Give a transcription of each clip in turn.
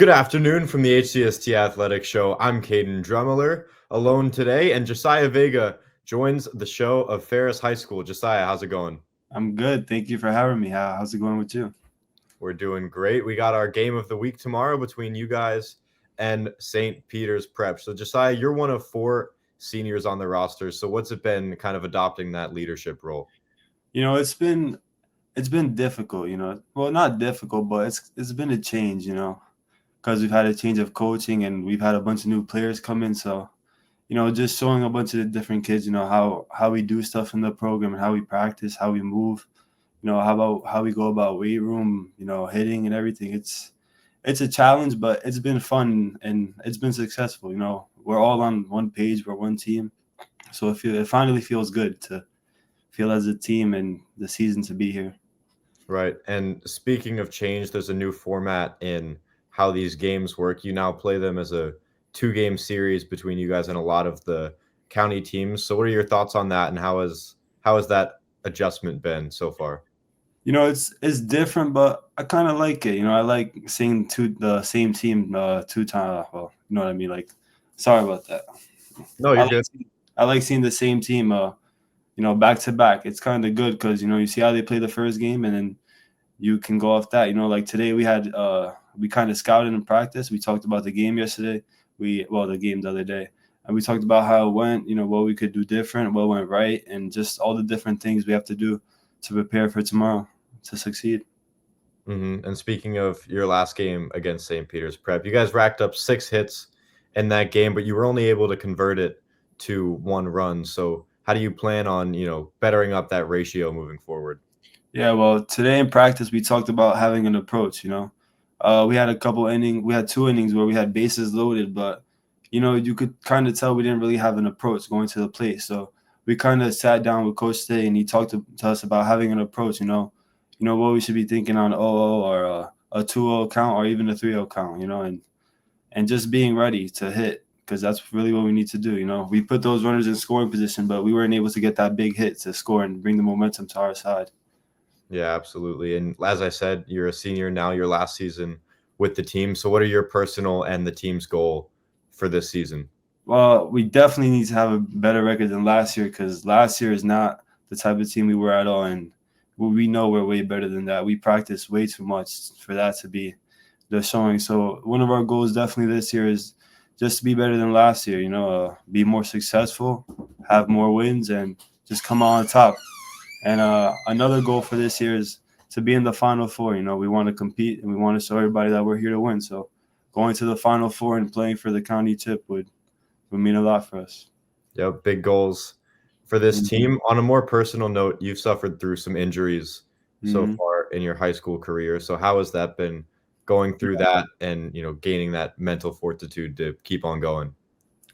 Good afternoon from the HCST Athletics show. I'm Caden Drummeller, alone today, and Jassiah Vega joins the show of Ferris High School. Jassiah, how's it going? I'm good. Thank you for having me. How's it going with you? We're doing great. We got our game of the week tomorrow between you guys and St. Peter's Prep. So, Jassiah, you're one of four seniors on the roster. So, what's it been kind of adopting that leadership role? It's been difficult. Well, not difficult, but it's been a change. Because we've had a change of coaching and we've had a bunch of new players come in. So just showing a bunch of different kids, how we do stuff in the program and how we practice, how we move. How we go about weight room, hitting and everything. It's a challenge, but it's been fun and it's been successful. We're all on one page, we're one team, so it finally feels good to feel as a team and the season to be here. Right. And speaking of change, there's a new format in how these games work. You now play them as a two-game series between you guys and a lot of the county teams. So what are your thoughts on that, and how has that adjustment been so far? It's different, but I kind of like it. I like seeing the same team 2 times. Well, you know what I mean. Like, sorry about that. No, I you're like, good. I like seeing the same team. Back to back. It's kind of good because you see how they play the first game, and then you can go off that. Like today we kind of scouted in practice. We talked about the game yesterday. The game the other day, and we talked about how it went. What we could do different, what went right, and just all the different things we have to do to prepare for tomorrow to succeed. And speaking of your last game against St. Peter's Prep, you guys racked up 6 hits in that game, but you were only able to convert it to one run. So how do you plan on, bettering up that ratio moving forward? Yeah, well, today in practice we talked about having an approach. We had we had 2 innings where we had bases loaded, but you could kind of tell we didn't really have an approach going to the plate. So we kind of sat down with Coach today, and he talked to us about having an approach. What we should be thinking on 0-0 or a 2-0 count or even a 3-0 count. And just being ready to hit, because that's really what we need to do. We put those runners in scoring position, but we weren't able to get that big hit to score and bring the momentum to our side. Yeah, absolutely. And as I said, you're a senior now, your last season with the team. So what are your personal and the team's goal for this season? Well, we definitely need to have a better record than last year, because last year is not the type of team we were at all. And we know we're way better than that. We practice way too much for that to be the showing. So one of our goals definitely this year is just to be better than last year, be more successful, have more wins, and just come out on top. And another goal for this year is to be in the Final Four. We want to compete and we want to show everybody that we're here to win. So going to the Final Four and playing for the county chip would mean a lot for us. Yep, big goals for this Mm-hmm. team. On a more personal note, you've suffered through some injuries so Mm-hmm. far in your high school career. So how has that been going through that and, gaining that mental fortitude to keep on going?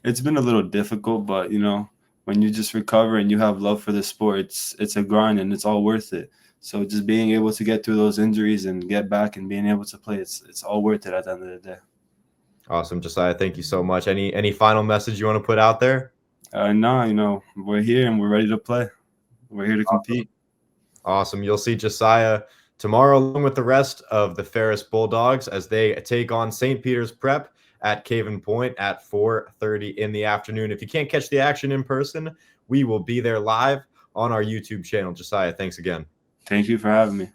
It's been a little difficult, but when you just recover and you have love for the sport, it's a grind and it's all worth it. So just being able to get through those injuries and get back and being able to play, it's all worth it at the end of the day. Awesome, Josiah. Thank you so much. Any final message you want to put out there? No, we're here and we're ready to play. We're here to compete. Awesome. You'll see Josiah tomorrow along with the rest of the Ferris Bulldogs as they take on St. Peter's Prep at Caven Point at 4:30 in the afternoon. If you can't catch the action in person, we will be there live on our YouTube channel. Josiah, thanks again. Thank you for having me.